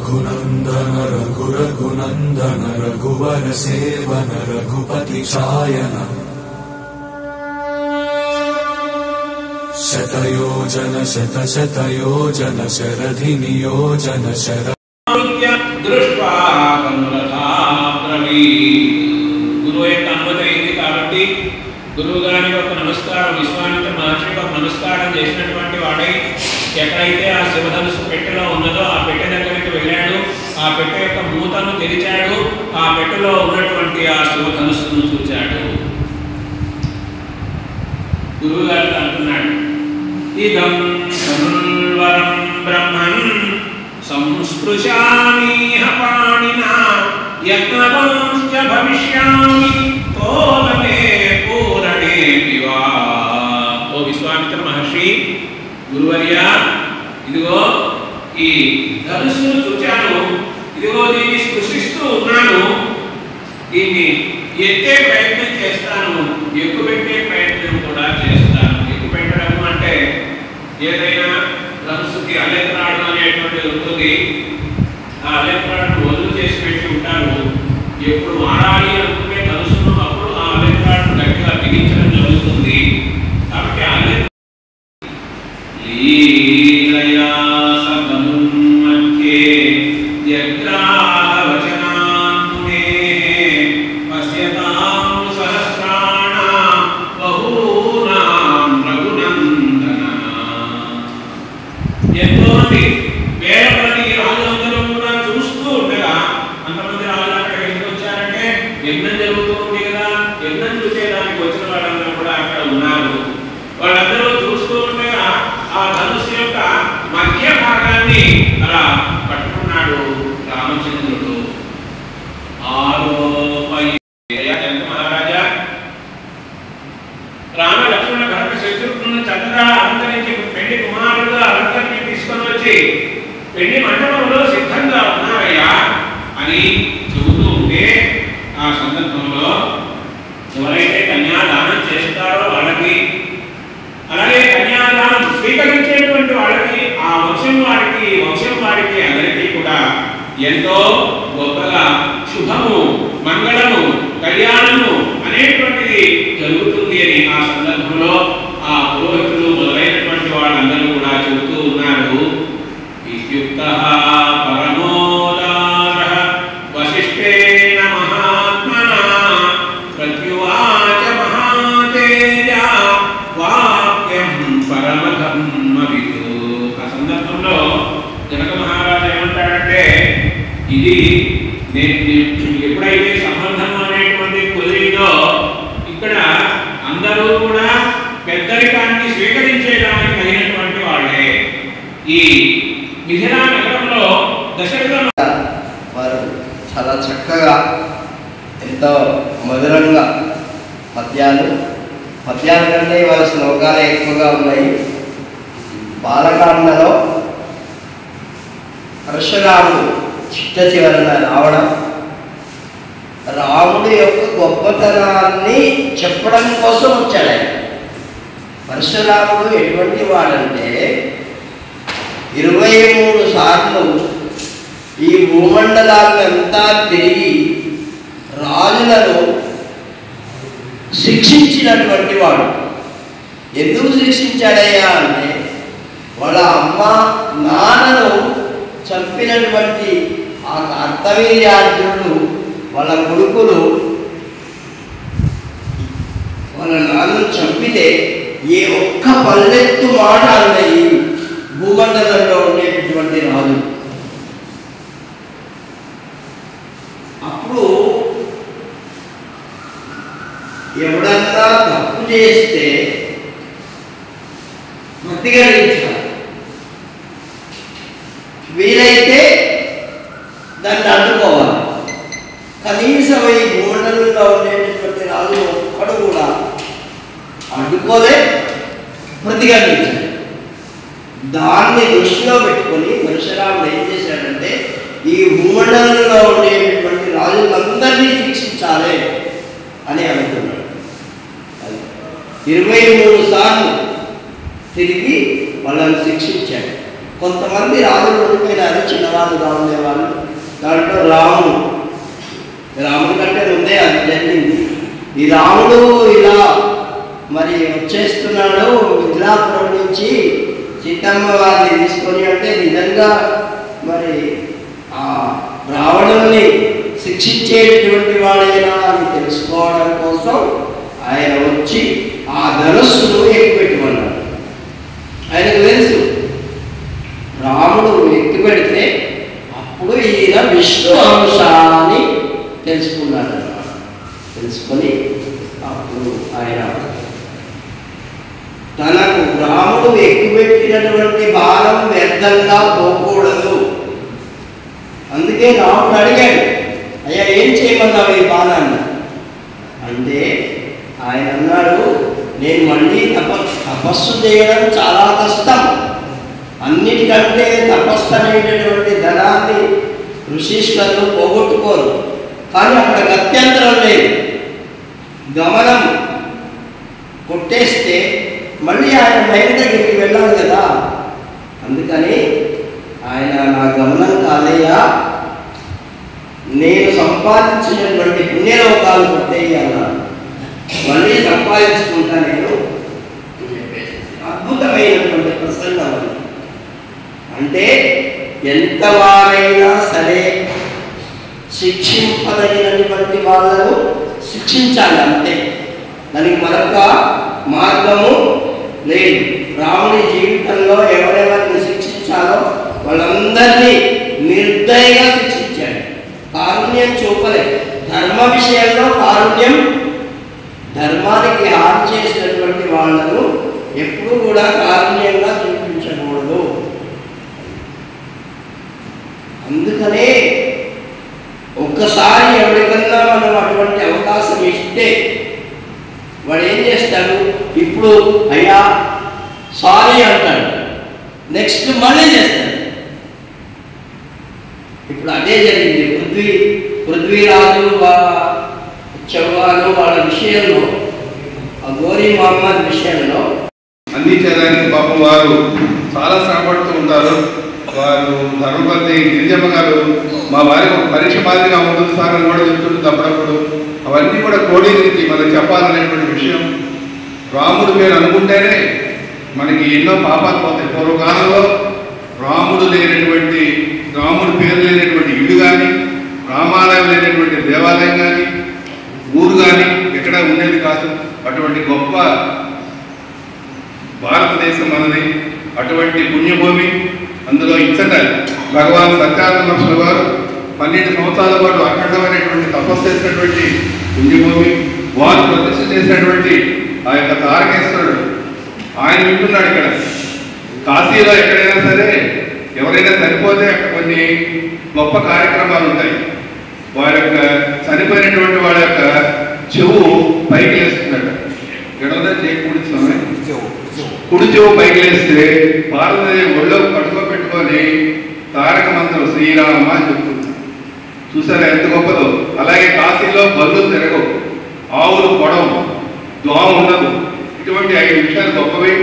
रघुनंदन रघुरघुनंदन रघुवर seven Raghupati चायन शतयोजन शतशतयोजन शरधि नियोजन sir दृष्ट्वा गुरुవు యొక్క అనుమతి అయింది కాబట్టి గురువు గారికి ఒక నమస్కారం విశ్వామిత్ర మహర్షికి ఒక నమస్కారం చేసినటువంటి వాడై ఎక్కడైతే ఆ శివధనుసు పెట్టెలో ఉన్నదో ఆ పెట్టె దగ్గరికి వెళ్ళాడు. ఆ పెట్టె యొక్క మూతను తెరిచాడు. ఆ పెట్టెలో ఉన్నటువంటి ఆ శివధనుస్సును చూచాడు. గురువు గారు అంటున్నాడు, ఇదం సర్వరం బ్రహ్మన్ సంస్పృశామిహ పాణినా యజ్ఞవంశ్చ భవిష్యామి తోలమే పూరణే పివా. ఓ విశ్వామిత్ర మహర్షి, గురువర్య, ఇదిగో ఈ ధనుస్సును చూచాను, ఇదిగో దీన్ని స్పృశిస్తూ ఉన్నాను, దీన్ని ఎత్తే ప్రయత్నం చేస్తాను, ఎక్కుపెట్టే ప్రయత్నం కూడా చేస్తాను. ఎక్కుపెట్టడం అంటే ఏదైనా ధనుస్సుకి అలెత్రాడు అనేటువంటిది ఉంటుంది. ఆ అలెత్రాడును వదులు చేసి పెట్టి ఉంటారు. ఎప్పుడు వాడాలి అనుకుంటే ధనుస్సును అప్పుడు ఆ అలెత్రాడును గట్టిగా బిగించడం జరుగుతుంది. కాబట్టి లీలయా సగమున్మధ్యే యగ్రావచనాన్మునే పశ్యతాం సహస్రాణాం బహూనాం రఘునందన. ఎంతోమంది వేల మంది రాజులందరూ కూడా చూస్తూ ఉండగా, అంతమంది రాజులు అక్కడ ఎందుకు వచ్చారంటే యజ్ఞం జరుగుతూ ఉంది కదా, యజ్ఞం చూసేదానికి వచ్చిన వాళ్ళందరూ కూడా అక్కడ ఉన్నారు. వాళ్ళందరూ చూస్తూ ఉండగా ఆ ధనుస్సు యొక్క మధ్య భాగాన్ని అలా పట్టుకున్నాడు రామచంద్రుడు. మహారాజా, రామ లక్ష్మణ భరత శత్రుఘ్నులను చక్కగా అలంకరించి పెళ్లి కుమారుడుగా అలంకరించి తీసుకొని వచ్చి పెళ్లి మండపంలో సిద్ధంగా ఉన్నారయ్యా అని చెబుతూ ఉంటే, ఆ సందర్భంలో ఎవరైతే కన్యాదానం చేస్తారో వాళ్ళకి, అలాగే కన్యాదానం స్వీకరించేటువంటి వాళ్ళకి, ఆ వంశం వారికి అందరికీ కూడా ఎంతో గొప్పగా శుభము, మంగళము, కళ్యాణము అనేటువంటిది జరుగుతుంది అని ఆ సందర్భంలో ఆ పురోహితులు మొదలైనటువంటి వాళ్ళందరూ కూడా చెబుతూ ఉన్నారు. ఇత్యుక్తః పరమోదారః వశిష్ఠేన మహాత్మనా ప్రత్యువాచ మహాతేజ వాక్యం పరమధర్మవిదు. ఆ సందర్భంలో జనక మహారాజు ఏమంటాడంటే, ఇది ఎప్పుడైతే సంబంధం అనేటువంటి కుదిరిందో ఇక్కడ అందరూ కూడా పెద్దరికాన్ని స్వీకరించేదానికి కలిగినటువంటి వాళ్ళే. ఈ మిథిలా నగరంలో దశరథ వారు చాలా చక్కగా ఎంతో మధురంగా పద్యాలు కంటే వాళ్ళ శ్లోకాలు ఎక్కువగా ఉన్నాయి. బాలకాండలో పరశురాముడు చిట్ట చివరన రావడం, రాముడి యొక్క గొప్పతనాన్ని చెప్పడం కోసం వచ్చాడు ఆయన. పరశురాముడు ఎటువంటి వాడంటే 23 సార్లు ఈ భూమండలాన్నంతా తిరిగి రాజులను శిక్షించినటువంటి వాడు. ఎందుకు శిక్షించాడయ్యా అంటే, వాళ్ళ అమ్మ నాన్నను చంపినటువంటి ఆ కర్తవీర్యార్జునుడు వాళ్ళ కొడుకులు వాళ్ళ నాన్నను చంపితే ఏ ఒక్క పల్లెత్తు మాట అన్నది భూమండలంలో ఉండేటటువంటి రాజు. అప్పుడు ఎవడన్నా తప్పు చేస్తే ప్రతిఘటించాలి, వీలైతే దాన్ని అడ్డుకోవాలి. కనీసం ఈ భూమండలంలో ఉండేటటువంటి రాజు ఒక్కడు కూడా అడ్డుకోలే, ప్రతిఘటించాలి. దాన్ని దృష్టిలో పెట్టుకొని పరశురాముడు ఏం చేశాడంటే, ఈ భూమండలంలో ఉండేటటువంటి రాజులందరినీ శిక్షించాలి అని అనుకున్నాడు. 23 సార్లు తిరిగి వాళ్ళని శిక్షించాడు. కొంతమంది రాజులు ఉండిపోయినారు, చిన్నవాళ్ళుగా ఉండేవాళ్ళు. దాంట్లో రాముడు కంటే ముందే అది జరిగింది. ఈ రాముడు ఇలా మరి వచ్చేస్తున్నాడు మిథిలాపురం నుంచి సీతమ్మ వారిని తీసుకొని. అంటే నిజంగా మరి ఆ రావణుల్ని శిక్షించేటువంటి వాడైనా అని తెలుసుకోవడం కోసం ఆయన వచ్చి ఆ ధనుస్సును ఎక్కిపెట్టుకున్నాడు. ఆయనకు తెలుసు రాముడు ఎక్కిపెడితే అప్పుడు ఈయన విష్ణు అంశ అని తెలుసుకున్నాడు. తెలుసుకొని అప్పుడు ఆయన తనకు రాముడు ఎక్కుపెట్టినటువంటి బాణం వ్యర్థంగా పోకూడదు. అందుకే రాముడు అడిగాడు, అయ్యా ఏం చేయమన్నావు ఈ బాణాన్ని అంటే ఆయన అన్నాడు, నేను మళ్ళీ తపస్సు చేయడం చాలా కష్టం. అన్నిటికంటే తపస్సు అనేటటువంటి ధనాన్ని ఋషీశ్వరులు పోగొట్టుకోరు. కానీ అక్కడ గత్యంతరం లేదు. గమనం కొట్టేస్తే మళ్ళీ ఆయన భయం దగ్గరికి వెళ్ళాలి కదా. అందుకని ఆయన నా గమనం కాదయ్యా, నేను సంపాదించినటువంటి పుణ్యలోకాలు కొట్టేయాలన్నాడు. మళ్ళీ సంపాదించుకుంటా నేను అద్భుతమైనటువంటి ప్రసంగం. అంటే ఎంతవారైనా సరే శిక్షింపదగినటువంటి వాళ్ళను శిక్షించాలి, అంతే. దానికి మరొక మార్గము లేదు. రాముని జీవితంలో ఎవరెవరిని శిక్షించాలో వాళ్ళందరినీ నిర్దయగా శిక్షించాడు. కారుణ్యం చూపలేదు. ధర్మ విషయంలో కారుణ్యం, ధర్మానికి హాని చేసినటువంటి వాళ్ళను ఎప్పుడూ కూడా కారుణ్యంగా చూపించకూడదు. అందుకనే ఒక్కసారి ఎవరికన్నా మనం అటువంటి అవకాశం ఇస్తే వాడు ఏం చేస్తాడు, ఇప్పుడు అయ్యా సారీ అంటాడు, నెక్స్ట్ మళ్ళీ చేస్తాడు. ఇప్పుడు అదే జరిగింది పృథ్వీరాజు చౌహాను వాళ్ళ విషయంలో, ఆ గోరీ మహమ్మద్ విషయంలో అన్ని చేయడానికి పాపం వారు చాలా శ్రమపడుతూ ఉంటారు. వారు ధర్మపతి గిరిజమ్మ గారు మా వారికి ఒక పరీక్ష మాదిరిగా ఉంటుంది సార్ అని కూడా చెప్తుంటుంది అప్పుడప్పుడు. అవన్నీ కూడా కోడీనికి మనకు చెప్పాలనేటువంటి విషయం. రాముడు పేరు అనుకుంటేనే మనకి ఎన్నో పాపాలు పోతాయి. పూర్వకాలంలో రాముడు పేరు లేనటువంటి ఇల్లు కానీ, రామాలయం లేనటువంటి దేవాలయం కానీ, ఊరు కానీ ఎక్కడ ఉండేది కాదు. అటువంటి గొప్ప భారతదేశం మనది, అటువంటి పుణ్యభూమి. అందులో ఇచ్చట భగవాన్ సత్యానంద వారు 12 సంవత్సరాల పాటు అఖండమైనటువంటి తపస్సు చేసినటువంటి పుణ్యభూమి. వారు ప్రతిష్ఠ చేసినటువంటి ఆ యొక్క తారకేశ్వరుడు ఆయన వింటున్నాడు. ఇక్కడ కాశీలో ఎక్కడైనా సరే ఎవరైనా చనిపోతే అక్కడ కొన్ని గొప్ప కార్యక్రమాలు ఉంటాయి. వారి యొక్క చనిపోయినటువంటి వాళ్ళ యొక్క చెవు పైకి లేస్తుందట. ఎడవదా చేయకూడదు, కుడి చెవు పైకి లేస్తే పార్వతీదేవి ఒళ్ళో పట్టుకో పెట్టుకొని తారక మంత్రం శ్రీరామ అని చెప్తుంది. చూసారా ఎంత గొప్పదో. అలాగే కాశీలో బళ్ళు తిరగవు, ఆవులు పొడవు, దోమ ఉండదు. ఇటువంటి 5 విషయాలు గొప్పవి.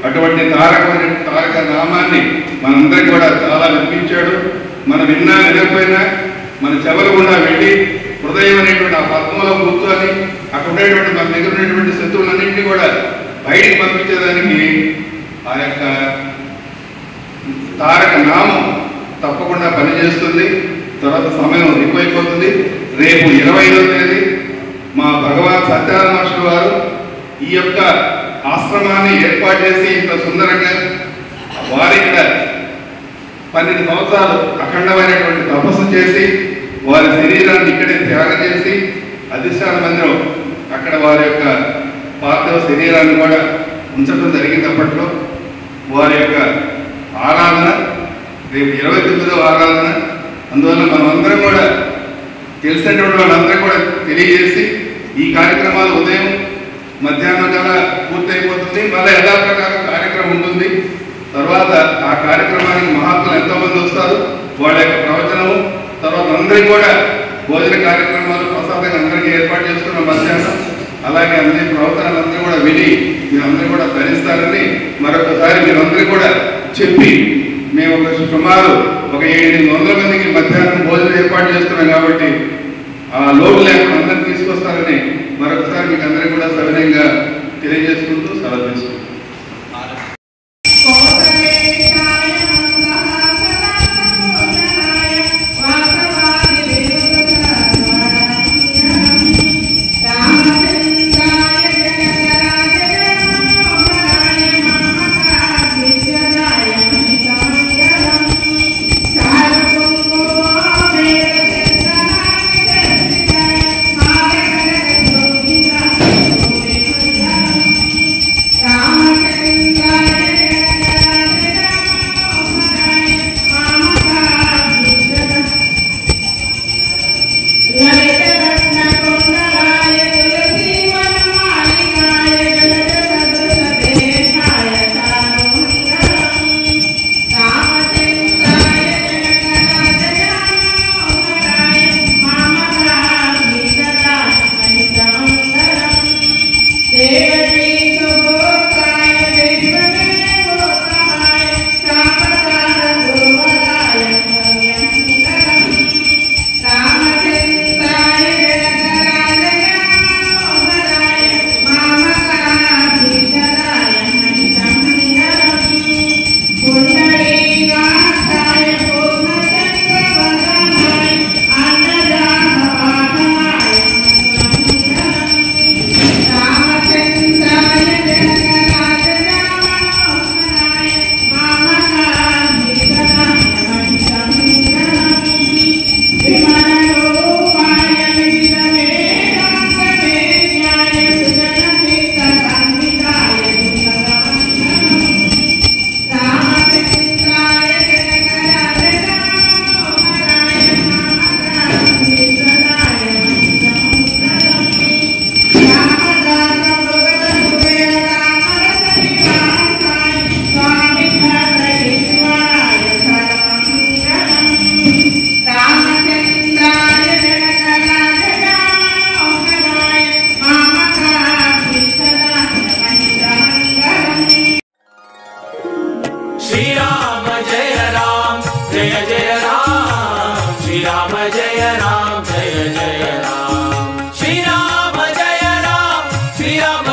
అటువంటి తారక నామాన్ని మనందరికీ కూడా చాలా వినిపించాడు. మనం విన్నా వినకపోయినా మన చెవులు గుండా వెళ్ళి హృదయం అనేటువంటి ఆ పద్మంలో కూర్చొని అక్కడ ఉండేటువంటి మన దగ్గర ఉన్నటువంటి శత్రువులన్నింటినీ కూడా బయటికి పంపించేదానికి ఆ యొక్క తారక నామం తప్పకుండా పనిచేస్తుంది. తర్వాత సమయం ఎక్కువైపోతుంది. రేపు 25వ తేదీ మా భగవాన్ సత్యానంద మాస్టర్ వారు ఈ యొక్క ఆశ్రమాన్ని ఏర్పాటు చేసి ఇంత సుందరంగా వారి ఇక్కడ 12 సంవత్సరాలు అఖండమైనటువంటి తపస్సు చేసి వారి శరీరాన్ని ఇక్కడే త్యాగం చేసి అధిష్టాన మందిరం అక్కడ వారి యొక్క పార్థివ శరీరాన్ని కూడా ఉంచడం జరిగింది. అప్పట్లో వారి యొక్క ఆరాధన రేపు 29వ ఆరాధన. అందువల్ల మనమందరం కూడా తెలిసినటువంటి వాళ్ళందరూ కూడా తెలియజేసి ఈ కార్యక్రమాలు ఉదయం మధ్యాహ్నం కల్లా పూర్తయిపోతుంది. మళ్ళీ యథాప్రకారం కార్యక్రమం ఉంటుంది. తర్వాత ఆ కార్యక్రమానికి మహాత్ములు ఎంతోమంది వస్తారు, వాళ్ళ యొక్క ప్రవచనము, తర్వాత అందరికీ కూడా భోజన కార్యక్రమాలు ప్రసాదంగా అందరికీ ఏర్పాటు చేస్తున్నాం మధ్యాహ్నం. అలాగే అందరి ప్రవచనాలందరూ కూడా విని మీరందరూ కూడా ధరిస్తారని మరొకసారి మీరందరూ కూడా చెప్పి మేము సుమారు 700 మందికి మధ్యాహ్నం భోజనం ఏర్పాటు చేస్తున్నాం కాబట్టి ఆ లోటు లేకుండా అందరినీ తీసుకొస్తారని మరొకసారి మీకు అందరికీ కూడా సవినయంగా తెలియజేసుకుంటూ సెలవు తీసుకుంటాం. Shri Ram